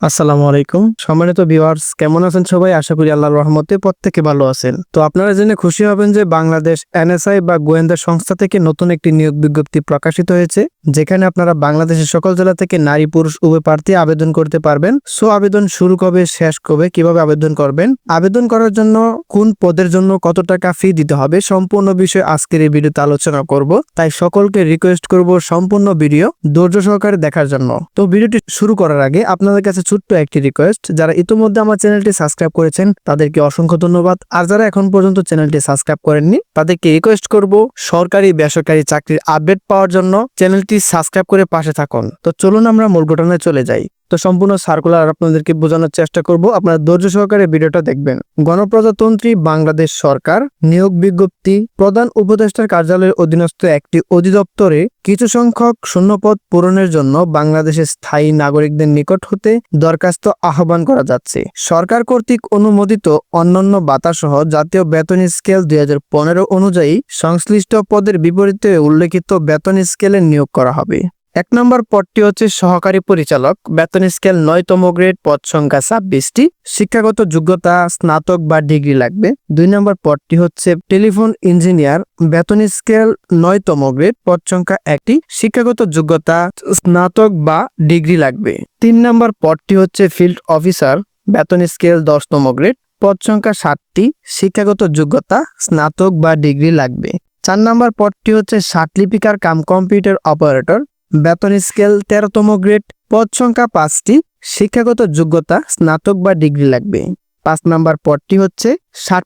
আসসালামু আলাইকুম। সম্মানিত ভিউয়ার্স, কেমন আছেন সবাই? আশা করি আল্লাহর রহমতে প্রত্যেকে ভালো আছেন। তো আপনারা জেনে খুশি হবেন যে বাংলাদেশ এনএসআই বা গোয়েন্দা সংস্থা থেকে নতুন একটি নিয়োগ বিজ্ঞপ্তি প্রকাশিত হয়েছে, যেখানে আপনারা বাংলাদেশের সকল জেলা থেকে নারী পুরুষ উভয় প্রার্থী আবেদন করতে পারবেন। সো আবেদন শুরু কবে, শেষ কবে, কিভাবে আবেদন করবেন, আবেদন করার জন্য কোন পদের জন্য কত টাকা ফি দিতে হবে, সম্পূর্ণ বিষয় আজকের এই ভিডিওতে আলোচনা করব। তাই সকলকে রিকোয়েস্ট করব সম্পূর্ণ ভিডিও ধৈর্য সহকারে দেখার জন্য। তো ভিডিওটি শুরু করার আগে আপনাদের কাছে ছোট্ট একটি রিকোয়েস্ট, যারা ইতিমধ্যে আমার চ্যানেলটি সাবস্ক্রাইব করেছেন তাদেরকে অসংখ্য ধন্যবাদ। আর যারা এখন পর্যন্ত চ্যানেলটি সাবস্ক্রাইব করেননি তাদেরকে রিকোয়েস্ট করব সরকারি বেসরকারি চাকরির আপডেট পাওয়ার জন্য চ্যানেলটি সাবস্ক্রাইব করে পাশে থাকুন। তো চলুন আমরা মূল ঘটনায় চলে যাই। তো সম্পূর্ণ সার্কুলার আপনাদেরকে বোঝানোর চেষ্টা করব, আপনারা ধৈর্য সহকারে ভিডিওটা দেখবেন। গণপ্রজাতন্ত্রী বাংলাদেশ সরকার নিয়োগ বিজ্ঞপ্তি। প্রধান উপদেষ্টার কার্যালয়ের অধীনস্থ একটি অধিদপ্তরে কিছু সংখ্যক শূন্যপদ পূরণের জন্য বাংলাদেশের স্থায়ী নাগরিকদের নিকট হতে দরখাস্ত আহ্বান করা যাচ্ছে। সরকার কর্তৃক অনুমোদিত অন্যান্য ভাতা সহ জাতীয় বেতন স্কেল 2015 অনুযায়ী সংশ্লিষ্ট পদের বিপরীতে উল্লেখিত বেতন স্কেলে নিয়োগ করা হবে। 1 নম্বর পদটি হচ্ছে সহকারী পরিচালক, বেতন স্কেল 9তম গ্রেড, পদ সংখ্যা 26টি, শিক্ষাগত যোগ্যতা স্নাতক বা ডিগ্রি লাগবে। 2 নম্বর পদটি হচ্ছে টেলিফোন ইঞ্জিনিয়ার, বেতন স্কেল 9তম গ্রেড, পদ সংখ্যা 1টি, শিক্ষাগত যোগ্যতা স্নাতক বা ডিগ্রি লাগবে। 3 নম্বর পদটি হচ্ছে ফিল্ড অফিসার, বেতন স্কেল 10তম গ্রেড, পদ সংখ্যা 7টি, শিক্ষাগত যোগ্যতা স্নাতক বা ডিগ্রি লাগবে। 4 নম্বর পদটি হচ্ছে লিপিকার কাম কম্পিউটার অপারেটর, বেতন স্কেল 13তম গ্রেড, পদ সংখ্যা 5টি, শিক্ষাগত যোগ্যতা স্নাতক বা ডিগ্রি লাগবে। 5 নম্বর পদটি হচ্ছে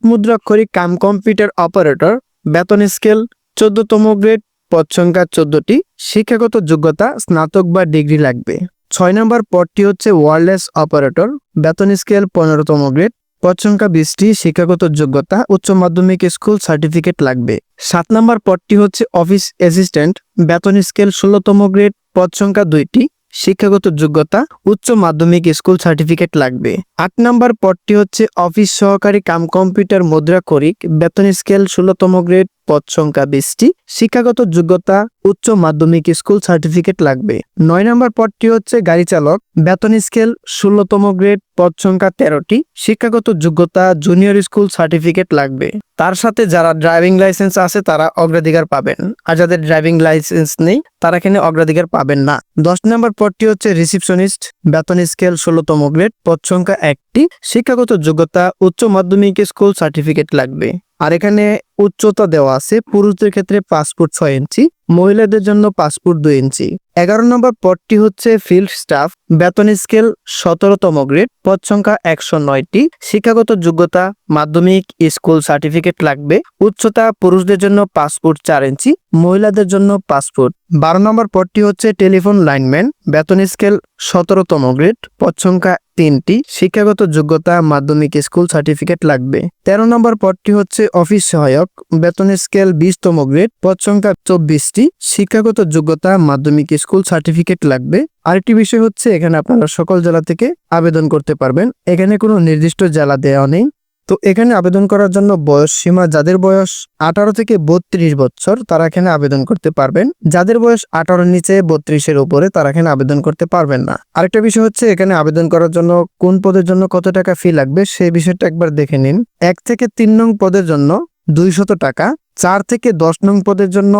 মুদ্রাক্ষরিক কাম কম্পিউটার অপারেটর, বেতন স্কেল 14তম গ্রেড, পদ সংখ্যা 14টি, শিক্ষাগত যোগ্যতা স্নাতক বা ডিগ্রি লাগবে। 6 নম্বর পদটি হচ্ছে ওয়্যারলেস অপারেটর, বেতন স্কেল 15তম গ্রেড, পদ সংখ্যা 20টি, শিক্ষাগত যোগ্যতা উচ্চ মাধ্যমিক স্কুল সার্টিফিকেট লাগবে। 7 নম্বর পদটি হচ্ছে অফিস অ্যাসিস্ট্যান্ট, বেতন স্কেল 16তম গ্রেড, পদ সংখ্যা 2টি, শিক্ষাগত যোগ্যতা উচ্চ মাধ্যমিক স্কুল সার্টিফিকেট লাগবে। 8 নম্বর পদটি হচ্ছে অফিস সহকারী কাম কম্পিউটার মুদ্রাক্ষরিক, বেতন স্কেল 16তম গ্রেড, পদ সংখ্যা 20টি, শিক্ষাগত যোগ্যতা উচ্চ মাধ্যমিক স্কুল সার্টিফিকেট লাগবে। 9 নম্বর পদটি হচ্ছে গাড়ি চালক, বেতন স্কেল 16তম গ্রেড, পদ সংখ্যা 13টি, শিক্ষাগত যোগ্যতা জুনিয়র স্কুল সার্টিফিকেট লাগবে। তার সাথে যারা ড্রাইভিং লাইসেন্স আছে তারা অগ্রাধিকার পাবেন, আর যাদের ড্রাইভিং লাইসেন্স নেই তারা এখানে অগ্রাধিকার পাবেন না। 10 নম্বর পদটি হচ্ছে রিসিপশনিস্ট, বেতন স্কেল 16তম গ্রেড, পদ সংখ্যা 1টি, শিক্ষাগত যোগ্যতা উচ্চ মাধ্যমিক স্কুল সার্টিফিকেট লাগবে। আর এখানে উচ্চতা দেওয়া আছে, পুরুষদের ক্ষেত্রে 5 ফুট 6 ইঞ্চি, মহিলাদের জন্য 5 ফুট 2 ইঞ্চি। 11 নম্বর পদটি হচ্ছে ফিল্ড স্টাফ, বেতন স্কেল 17তম গ্রেড, পদ সংখ্যা 109টি, শিক্ষাগত যোগ্যতা মাধ্যমিক স্কুল সার্টিফিকেট লাগবে। উচ্চতা পুরুষদের জন্য 5 ফুট 4 ইঞ্চি, মহিলাদের জন্য 5 ফুট। 12 নম্বর পদটি হচ্ছে টেলিফোন লাইনম্যান, বেতন স্কেল 17তম গ্রেড, পদ সংখ্যা 3টি, শিক্ষাগত যোগ্যতা মাধ্যমিক স্কুল সার্টিফিকেট লাগবে। 13 নম্বর পদটি হচ্ছে অফিস সহায়ক, বেতন স্কেল 20তম গ্রেড, পদ সংখ্যা 24টি, শিক্ষাগত যোগ্যতা মাধ্যমিক স্কুল সার্টিফিকেট লাগবে। আরেকটি বিষয় হচ্ছে এখানে আপনারা সকল জেলা থেকে আবেদন করতে পারবেন, এখানে কোনো নির্দিষ্ট জেলা দেওয়া নেই। তো এখানে আবেদন করার জন্য বয়স সীমা, যাদের বয়স 18 থেকে 32 বছর তারা এখানে আবেদন করতে পারবেন, যাদের বয়স 18 নিচে 32-এর উপরে তারা এখানে আবেদন করতে পারবেন না। আরেকটা বিষয় হচ্ছে এখানে আবেদন করার জন্য কোন পদের জন্য কত টাকা ফি লাগবে সেই বিষয়টা একবার দেখে নিন। 1 থেকে 3 নং পদের জন্য 200 টাকা, 4 থেকে 10 নং পদের জন্য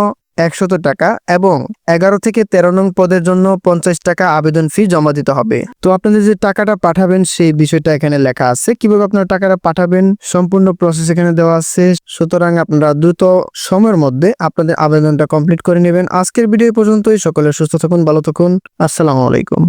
100 টাকা এবং 11 থেকে 13 নং পদের জন্য 50 টাকা আবেদন ফি জমা দিতে হবে। তো আপনাদের যে টাকাটা পাঠাবেন সেই বিষয়টা এখানে লেখা আছে, কিভাবে আপনারা টাকাটা পাঠাবেন সম্পূর্ণ প্রসেস এখানে দেওয়া আছে। সুতরাং আপনারা দ্রুত সময়ের মধ্যে আপনাদের আবেদনটা কমপ্লিট করে নেবেন। আজকের ভিডিও পর্যন্তই। সকলে সুস্থ থাকুন, ভালো থাকুন। আসসালামু আলাইকুম।